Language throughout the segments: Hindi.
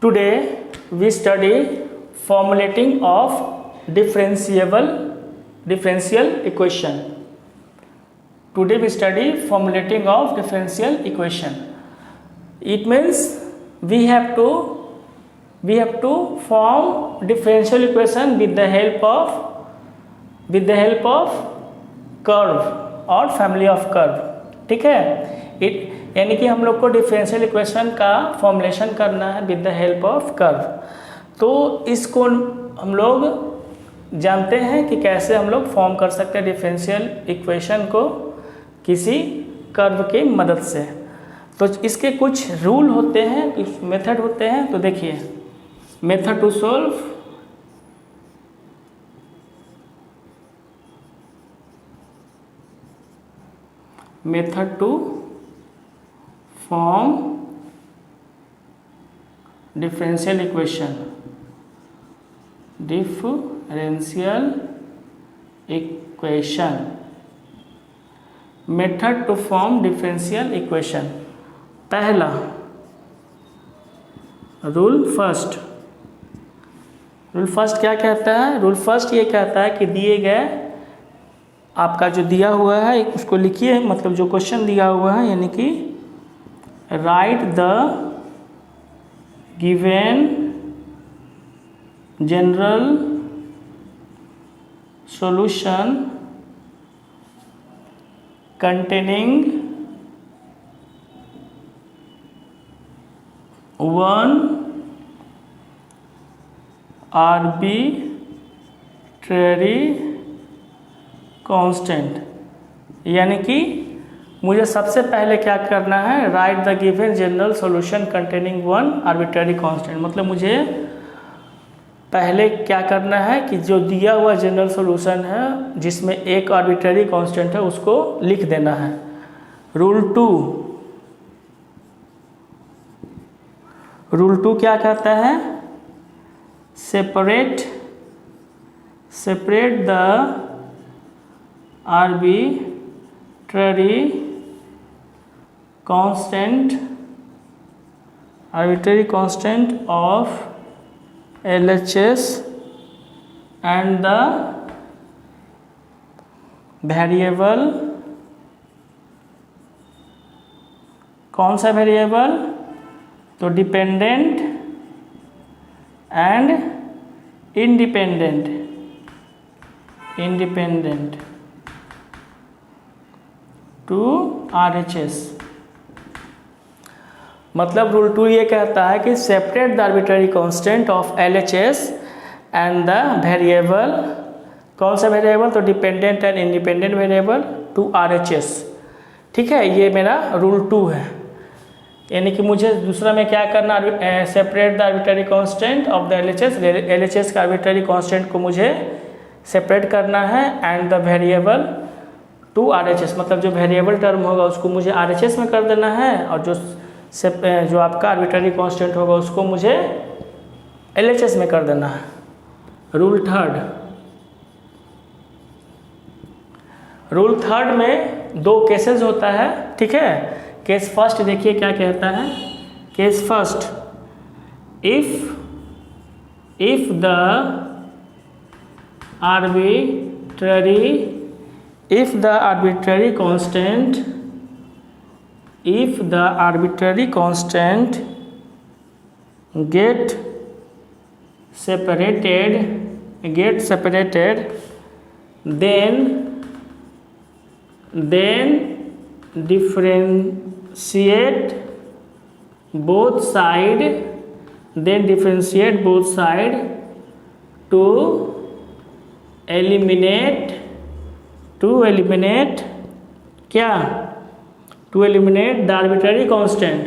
Today we study formulating of differential equation. Today we study formulating of differential equation. It means we have to form differential equation with the help of curve और फैमिली ऑफ कर्व. ठीक है, यानी कि हम लोग को डिफरेंशियल इक्वेशन का फॉर्मुलेशन करना है with the help of curve. तो इसको हम लोग जानते हैं कि कैसे हम लोग फॉर्म कर सकते हैं डिफरेंशियल इक्वेशन को किसी कर्व की मदद से. तो इसके कुछ रूल होते हैं, कुछ मेथड होते हैं. तो देखिए, method to solve, method to form differential equation, method to form differential equation. पहला रूल फर्स्ट क्या कहता है? रूल फर्स्ट ये कहता है कि दिए गए आपका जो दिया हुआ है उसको लिखिए, मतलब जो क्वेश्चन दिया हुआ है, यानी कि right the given general solution containing 1 arbitrary constant. यानी कि मुझे सबसे पहले क्या करना है? Right the given general solution containing 1 arbitrary constant. मतलब मुझे पहले क्या करना है कि जो दिया हुआ जनरल सॉल्यूशन है जिसमें एक आर्बिट्रेरी कांस्टेंट है उसको लिख देना है. रूल टू क्या कहता है? Separate the arbitrary constant of LHS and the variable. कौन सा वेरिएबल? तो dependent and independent to RHS. मतलब रूल 2 ये कहता है कि separate the arbitrary constant of LHS and the variable. कौन सा वेरिएबल? तो dependent and independent variable to RHS. ठीक है, ये मेरा रूल 2 है. यानी कि मुझे दूसरा में क्या करना? Separate the arbitrary constant of the LHS का आर्बिट्रेरी कांस्टेंट को मुझे सेपरेट करना है and the variable to RHS. मतलब जो वेरिएबल टर्म होगा उसको मुझे RHS में कर देना है और जो आपका आर्बिट्रेरी कांस्टेंट होगा उसको मुझे LHS में कर देना है. रूल थर्ड में 2 केसेस होता है. ठीक है, केस फर्स्ट देखिए क्या कहता है. Case first, if the arbitrary constant get separated, then differentiate both side to eliminate क्या? To eliminate the arbitrary constant.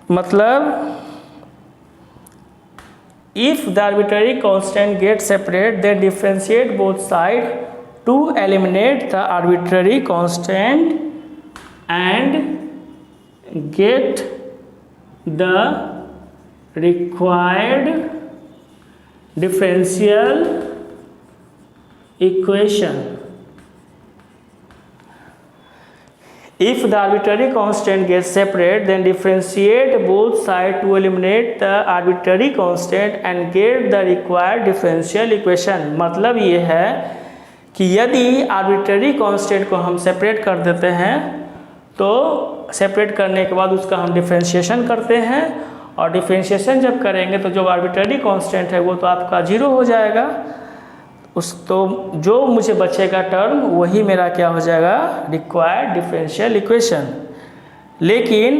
मतलब if the arbitrary constant gets separate, then differentiate both sides to eliminate the arbitrary constant and get the required differential equation. If the arbitrary constant gets separate, then differentiate both sides to eliminate the arbitrary constant and get the required differential equation. मतलब ये है कि यदि arbitrary constant को हम separate कर देते हैं तो separate करने के बाद उसका हम differentiation करते हैं, और differentiation जब करेंगे तो जो arbitrary constant है वो तो आपका 0 हो जाएगा, तो जो मुझे बचेगा टर्म वही मेरा क्या हो जाएगा, रिक्वायर्ड डिफरेंशियल इक्वेशन. लेकिन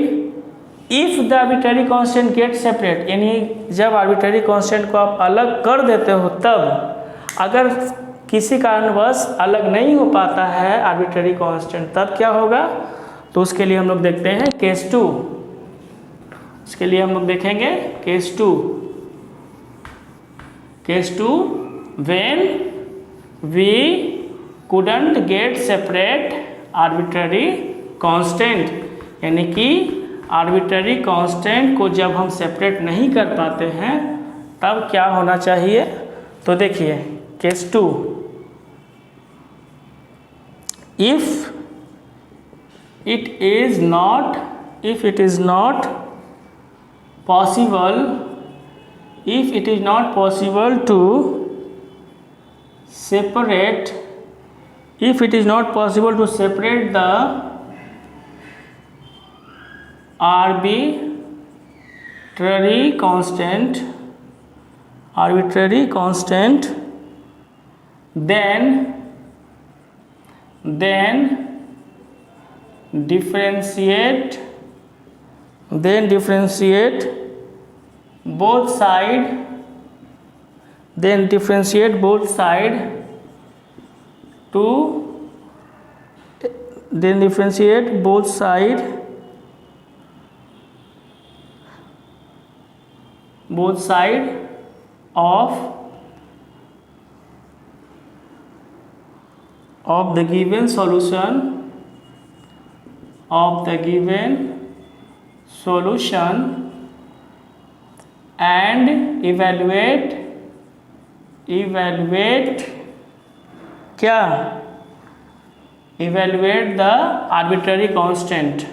if the arbitrary constant gate separate, यानी जब आर्बिट्ररी कांस्टेंट को आप अलग कर देते हो, तब अगर किसी कारणवश अलग नहीं हो पाता है आर्बिट्ररी कांस्टेंट, तब क्या होगा, तो उसके लिए हम लोग देखते हैं केस 2. उसके लिए हम लोग देखेंगे case 2. Case 2, when we couldn't get separate arbitrary constant, यानी कि arbitrary constant को जब हम separate नहीं कर पाते हैं तब क्या होना चाहिए. तो देखिए case 2, if it is not possible to separate the arbitrary constant, then differentiate both side to both side of the given solution and evaluate क्या, evaluate the arbitrary constant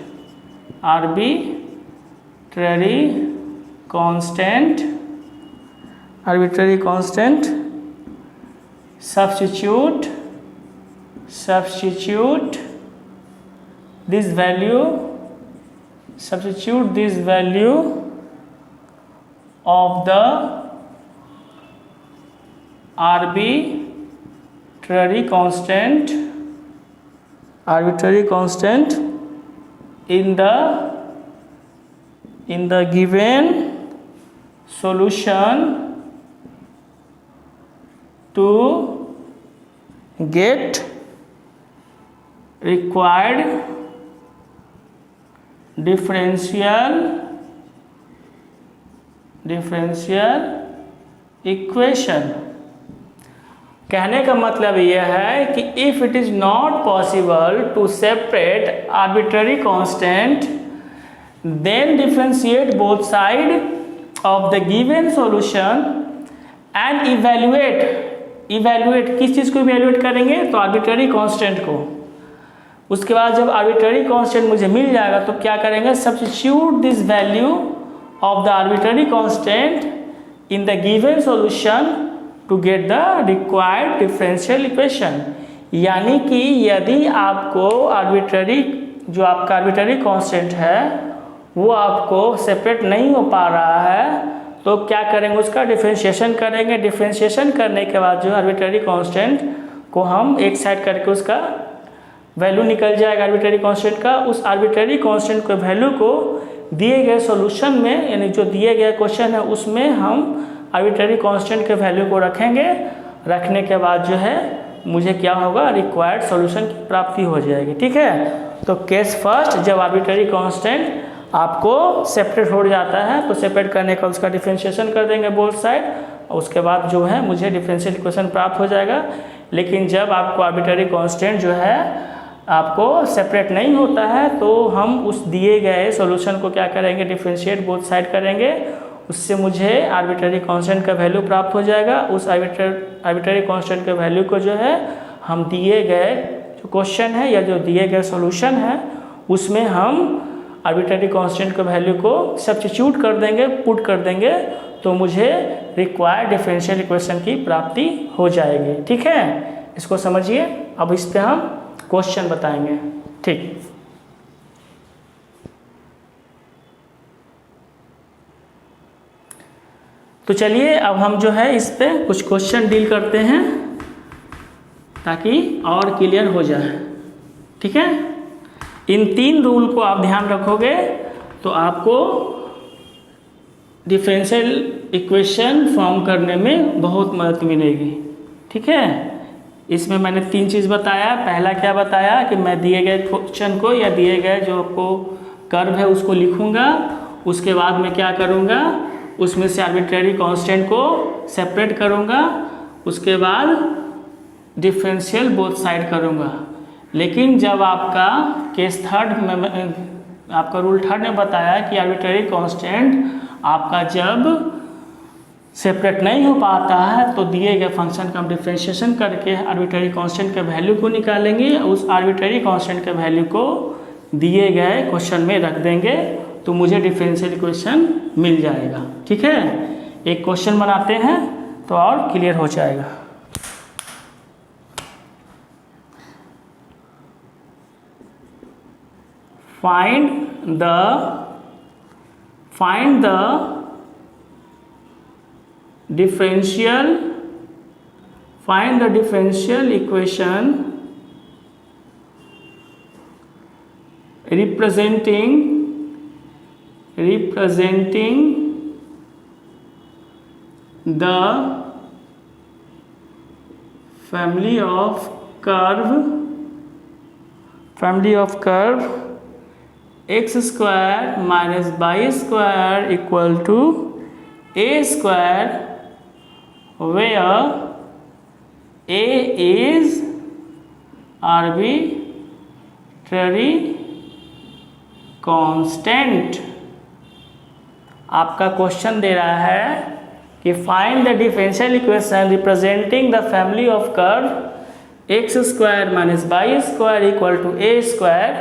substitute this value of the arbitrary constant in the given solution to get required differential equation. कहने का मतलब यह है कि if it is not possible to separate arbitrary constant, then differentiate both sides of the given solution and evaluate किस चीज़ को evaluate करेंगे, तो arbitrary constant को. उसके बाद जब arbitrary constant मुझे मिल जाएगा तो क्या करेंगे, substitute this value of the arbitrary constant in the given solution to get the required differential equation. यानी कि यदि आपको जो आपका arbitrary constant है वो आपको सेपरेट नहीं हो पा रहा है, तो क्या करेंगे, उसका डिफरेंशिएशन करेंगे. डिफरेंशिएशन करने के बाद जो आर्बिट्ररी कांस्टेंट को हम एक साइड करके उसका वैल्यू निकल जाएगा आर्बिट्ररी कांस्टेंट का. उस आर्बिट्ररी कांस्टेंट के वैल्यू को दिए गए सॉल्यूशन में, यानी जो दिए गए क्वेश्चन है उसमें हम आर्बिट्ररी कांस्टेंट के वैल्यू को रखेंगे. रखने के बाद जो है मुझे क्या होगा, रिक्वायर्ड सॉल्यूशन की प्राप्ति हो जाएगी. ठीक है, तो केस फर्स्ट, जब आर्बिट्ररी कांस्टेंट आपको सेपरेट हो जाता है तो सेपरेट करने का उसका डिफरेंशिएशन कर देंगे बोथ साइड, और उसके बाद जो है मुझे डिफरेंशियल इक्वेशन प्राप्त हो जाएगा. लेकिन जब आपको आर्बिट्ररी कांस्टेंट जो है आपको सेपरेट नहीं होता है तो हम उस दिए गए सॉल्यूशन को क्या करेंगे, डिफरेंशिएट बोथ साइड करेंगे. उससे मुझे आर्बिट्ररी कांस्टेंट का वैल्यू प्राप्त हो जाएगा। उस आर्बिट्ररी कांस्टेंट के वैल्यू को जो है हम दिए गए जो क्वेश्चन है या जो दिए गए सॉल्यूशन है उसमें हम आर्बिट्ररी कांस्टेंट के वैल्यू को सब्स्टिट्यूट कर देंगे, पुट कर देंगे, तो मुझे रिक्वायर्ड डिफरेंशियल इक्वेशन की प्राप्ति हो जाएगी। ठीक है, इसको समझिए। अब इस पे हम क्वेश्चन बताएंगे। ठीक, तो चलिए अब हम जो है इस पे कुछ क्वेश्चन डील करते हैं ताकि और क्लियर हो जाए। ठीक है, इन 3 रूल को आप ध्यान रखोगे तो आपको डिफरेंशियल इक्वेशन फॉर्म करने में बहुत मदद मिलेगी। ठीक है, इसमें मैंने 3 चीज़ बताया। पहला क्या बताया कि मैं दिए गए क्वेश्चन को या दिए गए जो आपको कर्व है उसको लिखूंगा, उसके बाद मैं क्या करूंगा, उसमें से आर्बिट्ररी कांस्टेंट को सेपरेट करूंगा, उसके बाद डिफरेंशियल बोथ साइड करूंगा। लेकिन जब आपका केस थर्ड में आपका रूल थर्ड ने बताया कि आर्बिट्ररी कांस्टेंट आपका जब सेपरेट नहीं हो पाता है तो दिए गए फंक्शन का हम डिफरेंशिएशन करके आर्बिट्ररी कांस्टेंट के वैल्यू को निकालेंगे, उस आर्बिट्ररी कांस्टेंट के वैल्यू को दिए गए क्वेश्चन में रख देंगे तो मुझे डिफरेंशियल इक्वेशन मिल जाएगा। ठीक है, एक क्वेश्चन बनाते हैं तो और क्लियर हो जाएगा। Find the differential equation representing the family of curve x square minus y square equal to a square, where a is arbitrary constant। आपका क्वेश्चन दे रहा है कि find the differential equation representing the family of curve x square minus y square equal to a square,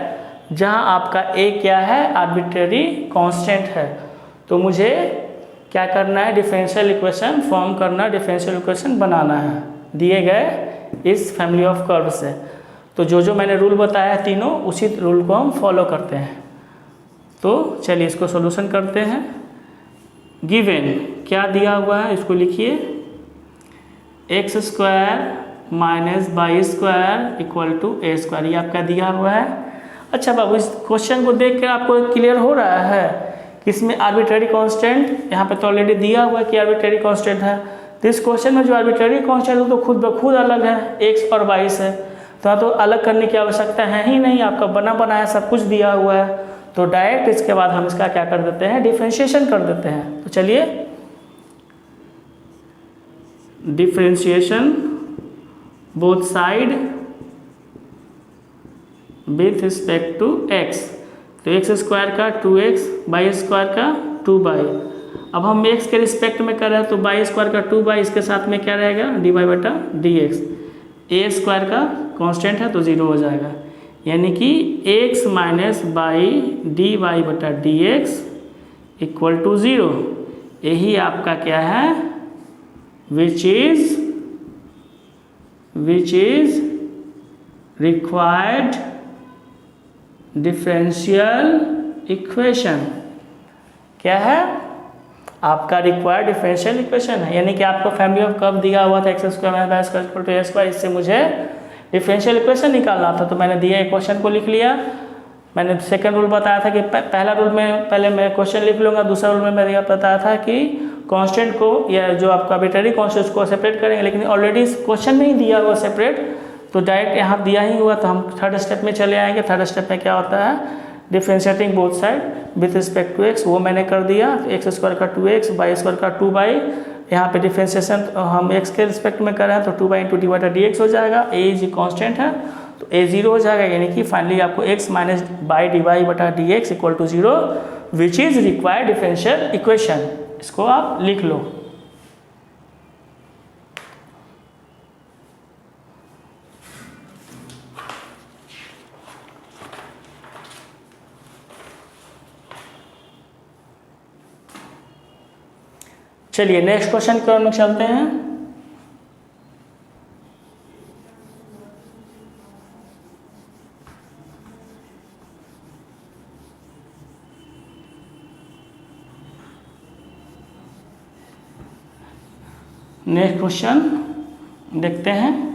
जहाँ आपका a क्या है, आर्बिट्ररी कांस्टेंट है। तो मुझे क्या करना है, डिफरेंशियल इक्वेशन फॉर्म करना, डिफरेंशियल इक्वेशन बनाना है दिए गए इस फैमिली ऑफ कर्व से। तो जो मैंने रूल बताया है तीनों, उसी रूल को हम फॉलो करते हैं। तो चलिए इसको सॉल्यूशन करते हैं। गिवन क्या दिया हुआ है इसको लिखिए, x square minus y square equal to a square, ये आपका दिया हुआ है। अच्छा बाबू, इस क्वेश्चन को देख कर आपको क्लियर हो रहा है कि इसमें आर्बिट्ररी कांस्टेंट यहाँ पे तो ऑलरेडी दिया हुआ है कि आर्बिट्ररी कांस्टेंट है। तो इस क्वेश्चन में जो आर्बिट्ररी कांस्टेंट है तो खुद ब खुद अलग है, एक्स और वाई से, तो अलग करने की आवश्यकता है ही नहीं, आपका बना बनाया सब कुछ दिया हुआ है। तो डायरेक्ट इसके बाद हम इसका क्या कर देते हैं, डिफरेंशिएशन कर देते हैं। तो चलिए differentiation both side with respect to x. तो एक्स स्क्वायर का 2x, वाई स्क्वायर का 2y। अब हम x के रिस्पेक्ट में कर रहे हैं तो वाई स्क्वायर का 2y, इसके साथ में क्या रहेगा, dy/dx। ए स्क्वायर का कांस्टेंट है तो 0 हो जाएगा, यानी कि x minus y dy/dx equal to 0। यही आपका क्या है, which is required differential equation. क्या है, आपका रिक्वायर्ड डिफरेंशियल इक्वेशन है। यानी कि आपको फैमिली ऑफ कर्व दिया हुआ था x square minus y square equal to a square, इससे मुझे डिफरेंशियल इक्वेशन निकालना था। तो मैंने दिया क्वेश्चन को लिख लिया। मैंने सेकंड रूल बताया था कि पहला रूल में पहले मैं क्वेश्चन लिख लूँगा, दूसरा रूल में मैंने बताया था कि कांस्टेंट को या जो आपका आर्बिट्ररी कांस्टेंट को सेपरेट करेंगे, लेकिन ऑलरेडी इस क्वेश्चन में ही दिया हुआ सेपरेट, तो डायरेक्ट यहाँ दिया ही हुआ, तो हम थर्ड स्टेप में चले आएंगे। थर्ड स्टेप में क्या होता है, differentiating both side with respect to x, वो मैंने कर दिया। तो एक्स स्क्वायर का 2x, वाई स्क्वायर का 2y, यहाँ पे डिफरेंशिएशन हम x के रिस्पेक्ट में कर रहे हैं तो 2y इंटू dy/dx हो जाएगा। a इज कॉन्स्टेंट है तो a 0 हो जाएगा, यानी कि फाइनली आपको x minus y dy/dx equal to 0 which is required differential equation. इसको आप लिख लो। चलिए नेक्स्ट क्वेश्चन की ओर में चलते हैं। नेक्स्ट क्वेश्चन देखते हैं।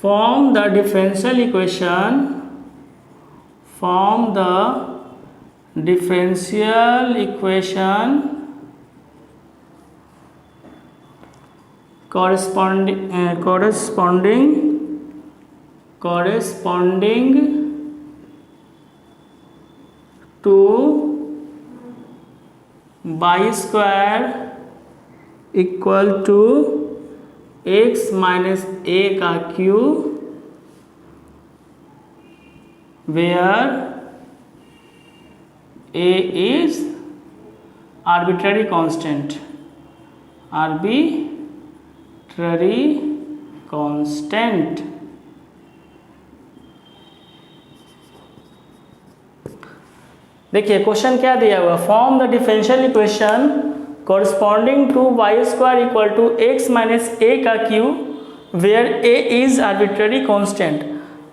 Form the differential equation. Form the differential equation corresponding to y square equal to x minus a का cube, where a is arbitrary constant. देखिए क्वेश्चन क्या दिया हुआ, form the differential equation corresponding to y square equal to x minus a का cube where a is arbitrary constant।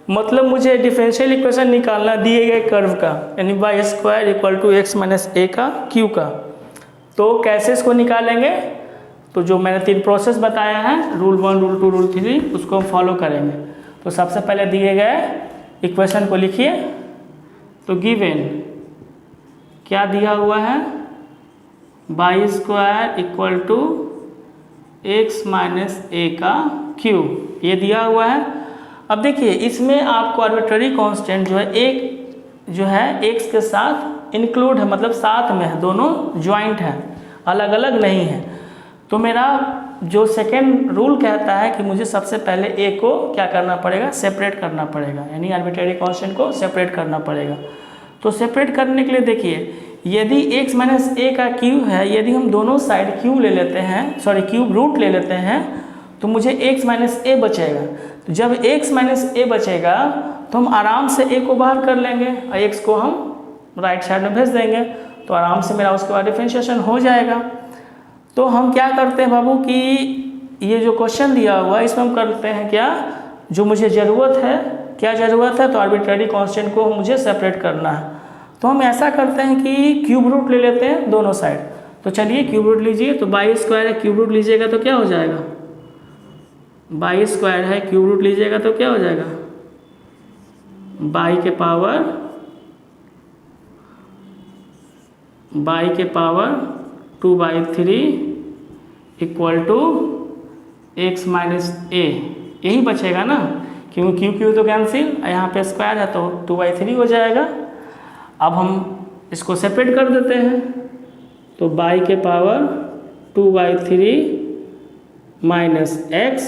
मतलब मुझे डिफरेंशियल इक्वेशन निकालना दिए गए कर्व का, यानी y square equal to x minus a का क्यू का। तो कैसे इसको निकालेंगे, तो जो मैंने 3 प्रोसेस बताया है, रूल 1, रूल 2, रूल 3, उसको हम फॉलो करेंगे। तो सबसे पहले दिए गए इक्वेशन को लिखिए। तो गिवन क्या दिया हुआ है, y square equal to x minus a का क्यूब, ये दिया हुआ है। अब देखिए इसमें आपको आर्बिट्ररी कांस्टेंट जो है एक जो है एक्स के साथ इंक्लूड है, मतलब साथ में है, दोनों ज्वाइंट है, अलग अलग नहीं है। तो मेरा जो सेकेंड रूल कहता है कि मुझे सबसे पहले ए को क्या करना पड़ेगा, सेपरेट करना पड़ेगा, यानी आर्बिट्ररी कांस्टेंट को सेपरेट करना पड़ेगा। तो सेपरेट करने के लिए देखिए, यदि x माइनस ए का क्यूब है, यदि हम दोनों साइड क्यूब ले लेते हैं, सॉरी क्यूब रूट ले लेते हैं, तो मुझे x माइनस ए बचेगा। तो जब x माइनस ए बचेगा तो हम आराम से a को बाहर कर लेंगे और x को हम राइट साइड में भेज देंगे, तो आराम से मेरा उसके बाद डिफरेंशिएशन हो जाएगा। तो हम क्या करते हैं बाबू कि ये जो क्वेश्चन दिया हुआ है इसमें हम करते हैं क्या, जो मुझे ज़रूरत है, क्या ज़रूरत है, तो आर्बिट्ररी कांस्टेंट को मुझे सेपरेट करना है। तो हम ऐसा करते हैं कि क्यूब रूट ले लेते हैं दोनों साइड। तो चलिए क्यूब रूट लीजिए, तो वाई स्क्वायर है, क्यूब रूट लीजिएगा तो क्या हो जाएगा, वाई स्क्वायर है, क्यूब रूट लीजिएगा तो क्या हो जाएगा, वाई के power 2/3 equal to x minus a, यही बचेगा ना, क्यों क्यू तो कैंसिल, यहाँ पे स्क्वायर है तो 2/3 हो जाएगा। अब हम इसको सेपरेट कर देते हैं, तो बाई के power 2/3 minus x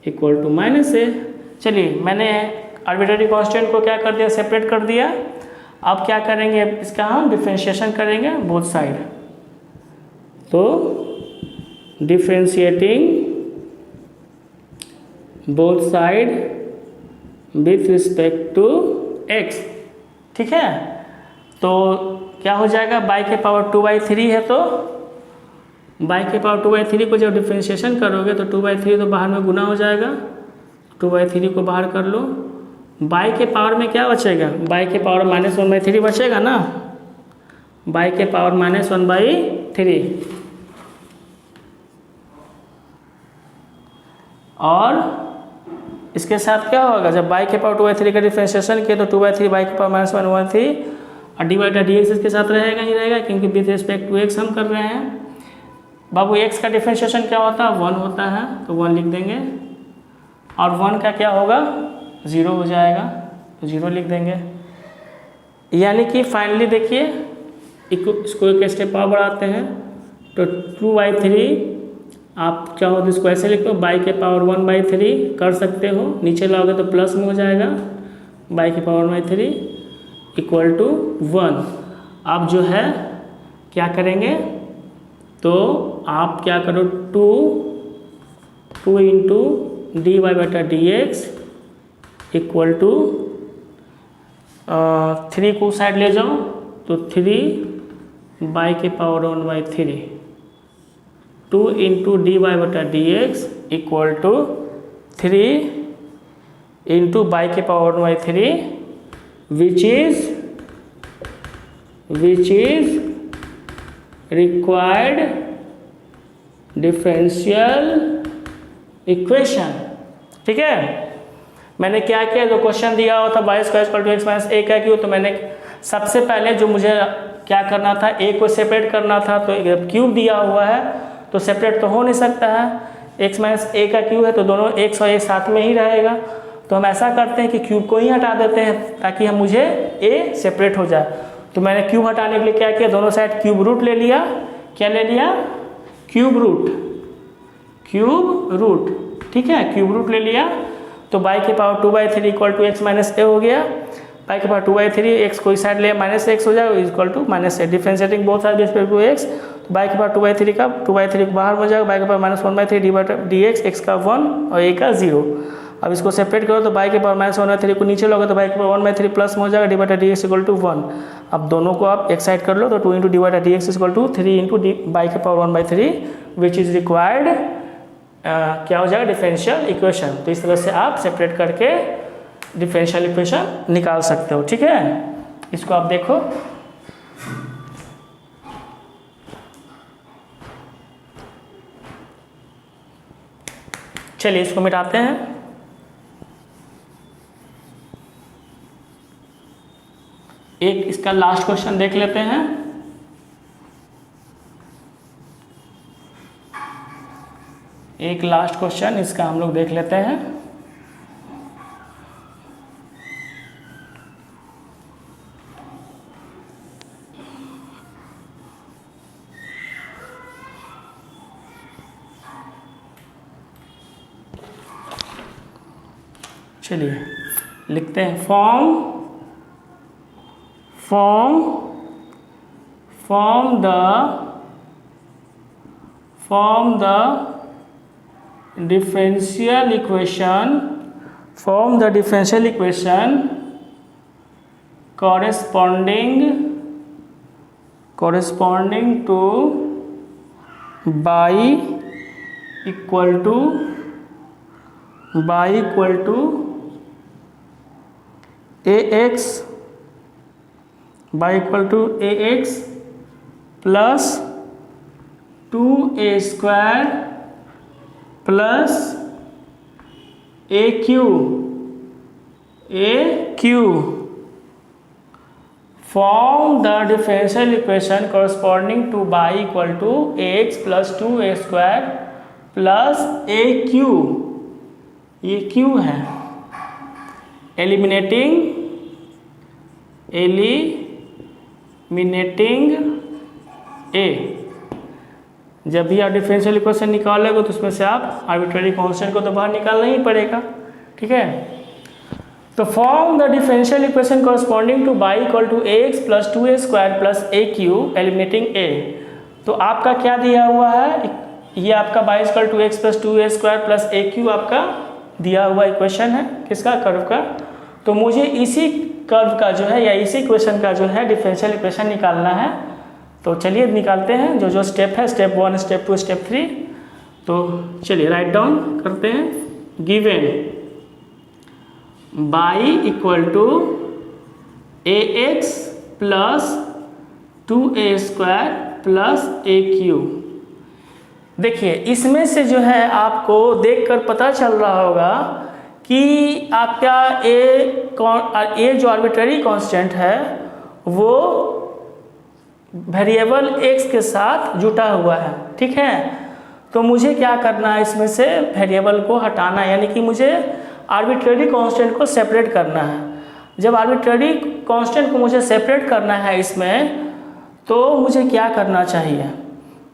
equal to minus a. चलिए मैंने आर्बिट्ररी कांस्टेंट को क्या कर दिया, सेपरेट कर दिया। अब क्या करेंगे, इसका हम डिफरेंशिएशन करेंगे बोथ साइड। तो differentiating both side with respect to x, ठीक है। तो क्या हो जाएगा, बाई के पावर 2/3 है, तो बाई के पावर 2/3 को जब डिफरेंशिएशन करोगे तो 2/3 तो बाहर में गुना हो जाएगा, 2/3 को बाहर कर लो। बाई के पावर में क्या बचेगा, बाई के पावर -1/3 बचेगा ना, बाई के पावर -1/3। और इसके साथ क्या होगा, जब बाई के पावर 2/3 का डिफरेंशिएशन किया तो 2/3 बाई के पावर -1/3 और डिवाइडेड dx इसके साथ रहेगा ही रहेगा, क्योंकि विथ रिस्पेक्ट टू x हम कर रहे हैं। बाबू x का डिफरेंशिएशन क्या होता है, 1 होता है, तो 1 लिख देंगे। और 1 का क्या होगा, 0 हो जाएगा, तो 0 लिख देंगे। यानी कि फाइनली देखिए इसको एक स्टेप पावर बढ़ाते हैं तो 2/3 आप चाहो तो इसको ऐसे लिख लो, बाई के पावर 1/3 कर सकते हो, नीचे लाओगे तो प्लस में हो जाएगा, बाई के पावर 1/3 इक्वल टू 1। आप जो है क्या करेंगे, तो आप क्या करो 2 इंटू डी वाई बटा डी एक्स इक्वल टू 3 को साइड ले जाओ तो 3 बाई के पावर 1/3, 2 इंटू डी वाई बटा d x equal to 3 into y के power 1/3 which is required differential equation. ठीक है, मैंने क्या किया, जो क्वेश्चन दिया हुआ था y² = x - a का क्यूब, तो मैंने सबसे पहले जो मुझे क्या करना था, a को सेपरेट करना था, तो जब क्यूब दिया हुआ है तो सेपरेट तो हो नहीं सकता है, x - a का क्यूब है तो दोनों x और a साथ में ही रहेगा। तो हम ऐसा करते हैं कि क्यूब को ही हटा देते हैं ताकि हम मुझे a सेपरेट हो जाए। तो मैंने क्यूब हटाने के लिए क्या किया, दोनों साइड क्यूब रूट ले लिया। क्या ले लिया, क्यूब रूट। ठीक है, क्यूब रूट ले लिया तो बाई के power 2/3 equal to x - a हो गया। बाई के पावर 2/3 x कोई साइड ले -x हो जाएगा equal to -a, differentiating both side respect to x। तो बाई के पावर 2/3 का 2/3 बाहर हो जाएगा, बाई के पावर -1/3 dx, x का 1 और a का 0। अब इसको सेपरेट करो तो बाई के पावर -1/3 को नीचे लोगे तो बाई के पावर 1/3 प्लस में हो जाएगा, d/dx इक्वल टू 1। अब दोनों को आप एक साइड कर लो तो 2 into d/dx equal to 3 into y के पावर 1/3 विच इज रिक्वायर्ड क्या हो जाएगा, डिफरेंशियल इक्वेशन। तो इस तरह से आप सेपरेट करके डिफरेंशियल इक्वेशन निकाल सकते हो। ठीक है, इसको आप देखो, चलिए इसको मिटाते हैं। एक इसका लास्ट क्वेश्चन देख लेते हैं। एक लास्ट क्वेश्चन इसका हम लोग देख लेते हैं। चलिए लिखते हैं, form the differential equation corresponding to y equal to ax plus 2a² plus aq form the differential equation corresponding to y equal to ax plus 2a² plus aq, ये q है, एलिमिनेटिंग a। जब भी आप डिफरेंशियल इक्वेशन निकालोगे तो उसमें से आप आर्बिट्रेरी कांस्टेंट को तो बाहर निकालना ही पड़ेगा। ठीक है, तो form the differential equation corresponding to y equal to ax plus 2a² plus aq eliminating a। तो आपका क्या दिया हुआ है, ये आपका y equal to x plus 2a² plus aq आपका दिया हुआ इक्वेशन है, किसका, कर्व का। तो मुझे इसी कर्व का जो है या इसी इक्वेशन का जो है डिफरेंशियल इक्वेशन निकालना है। तो चलिए निकालते हैं, जो स्टेप है, स्टेप 1, स्टेप 2, स्टेप 3। तो चलिए राइट डाउन करते हैं। Given y equal to ax plus 2a² plus aq। देखिए इसमें से जो है आपको देखकर पता चल रहा होगा कि आपका a जो आर्बिट्ररी कांस्टेंट है वो वेरिएबल x के साथ जुटा हुआ है। ठीक है, तो मुझे क्या करना है, इसमें से वेरिएबल को हटाना है, यानी कि मुझे आर्बिट्ररी कांस्टेंट को सेपरेट करना है। जब आर्बिट्ररी कांस्टेंट को मुझे सेपरेट करना है इसमें, तो मुझे क्या करना चाहिए?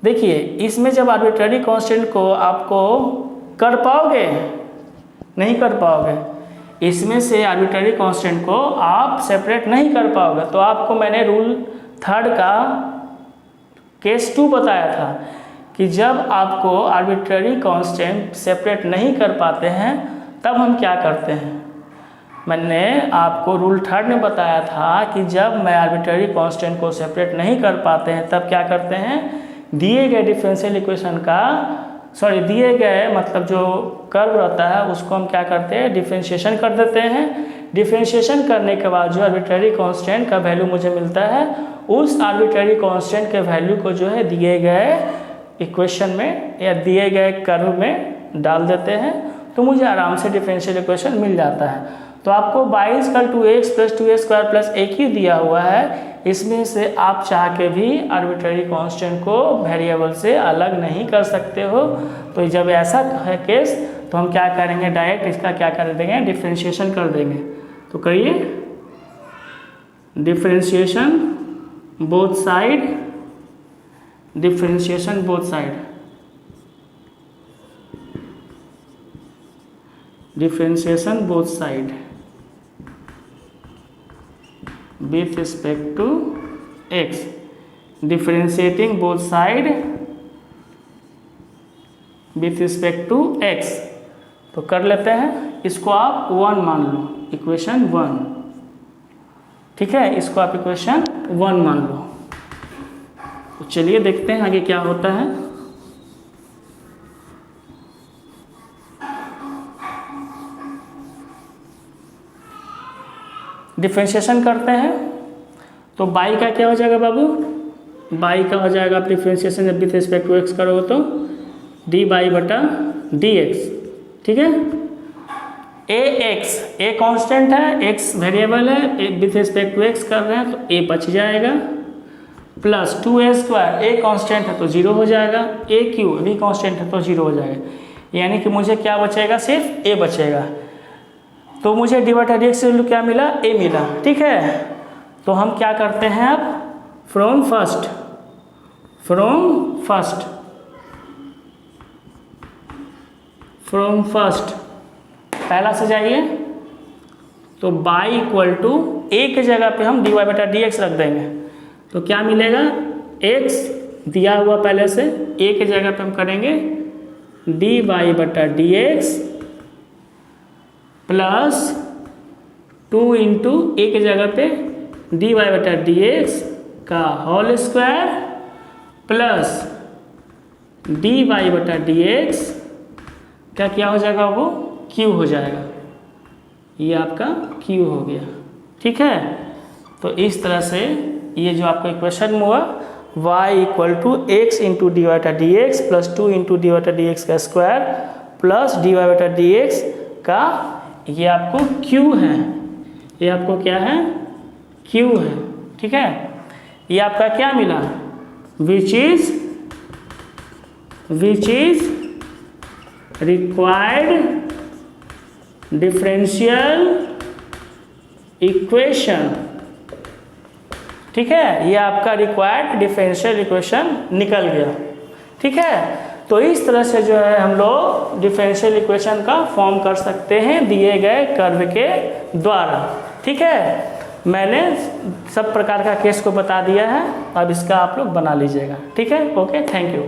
देखिए, इसमें जब आर्बिट्ररी कांस्टेंट को आपको कर पाओगे, नहीं कर पाओगे, इसमें से आर्बिट्ररी कांस्टेंट को आप सेपरेट नहीं कर पाओगे। तो आपको मैंने रूल 3 का केस 2 बताया था कि जब आपको आर्बिट्ररी कांस्टेंट सेपरेट नहीं कर पाते हैं तब हम क्या करते हैं। मैंने आपको रूल 3 में बताया था कि जब मैं आर्बिट्ररी कांस्टेंट को सेपरेट नहीं कर पाते हैं तब क्या करते हैं, दिए गए डिफरेंशियल इक्वेशन का दिए गए मतलब जो कर्व रहता है उसको हम क्या करते हैं, डिफरेंशिएशन कर देते हैं। डिफरेंशिएशन करने के बाद जो आर्बिट्ररी कांस्टेंट का वैल्यू मुझे मिलता है, उस आर्बिट्ररी कांस्टेंट के वैल्यू को जो है दिए गए इक्वेशन में या दिए गए कर्व में डाल देते हैं, तो मुझे आराम से डिफरेंशियल इक्वेशन मिल जाता है। तो आपको y = 2x + 2a² + a Q दिया हुआ है, इसमें से आप चाह के भी आर्बिट्ररी कांस्टेंट को वेरिएबल से अलग नहीं कर सकते हो। तो जब ऐसा है केस तो हम क्या करेंगे, डायरेक्ट इसका क्या कर देंगे, डिफरेंशिएशन कर देंगे। तो करिए, differentiation both side, differentiation both side, differentiation both side with respect to x, differentiating both side with respect to x। तो कर लेते हैं, इसको आप 1 मान लो, इक्वेशन 1, ठीक है, इसको आप इक्वेशन 1 मान लो। तो चलिए देखते हैं आगे क्या होता है। डिफरेंशिएशन करते हैं तो y का क्या हो जाएगा बाबू, y का हो जाएगा आप डिफरेंशिएशन जब विथ रिस्पेक्ट टू x करोगे तो dy/dx, ठीक है। ax, a कांस्टेंट है, x वेरिएबल है, विथ रिस्पेक्ट टू x कर रहे हैं तो a बच जाएगा, प्लस 2a², a कांस्टेंट है तो 0 हो जाएगा, aq भी कांस्टेंट है तो 0 हो जाएगा, यानी कि मुझे क्या बचेगा, सिर्फ a बचेगा। तो मुझे dy/dx से क्या मिला, a मिला, ठीक है। तो हम क्या करते हैं अब, फ्रॉम फर्स्ट पहला से जाइए। तो y = a के जगह पे हम dy/dx रख देंगे, तो क्या मिलेगा, x दिया हुआ पहले से, a के जगह पे हम करेंगे dy/dx प्लस 2 × a के जगह पे dy/dx का होल स्क्वायर प्लस dy/dx का क्या हो जाएगा, वो q हो जाएगा, ये आपका q हो गया, ठीक है। तो इस तरह से ये जो आपको इक्वेशन हुआ y = x × dy/dx plus 2 × dy/dx का स्क्वायर प्लस dy/dx का, ये आपको q है, ये आपको क्या है, q है, ठीक है। ये आपका क्या मिला, विच इज रिक्वायर्ड डिफरेंशियल इक्वेशन, ठीक है। ये आपका रिक्वायर्ड डिफरेंशियल इक्वेशन निकल गया, ठीक है। तो इस तरह से जो है हम लोग डिफरेंशियल इक्वेशन का फॉर्म कर सकते हैं दिए गए कर्व के द्वारा, ठीक है। मैंने सब प्रकार का केस को बता दिया है, अब इसका आप लोग बना लीजिएगा, ठीक है। Okay, thank you.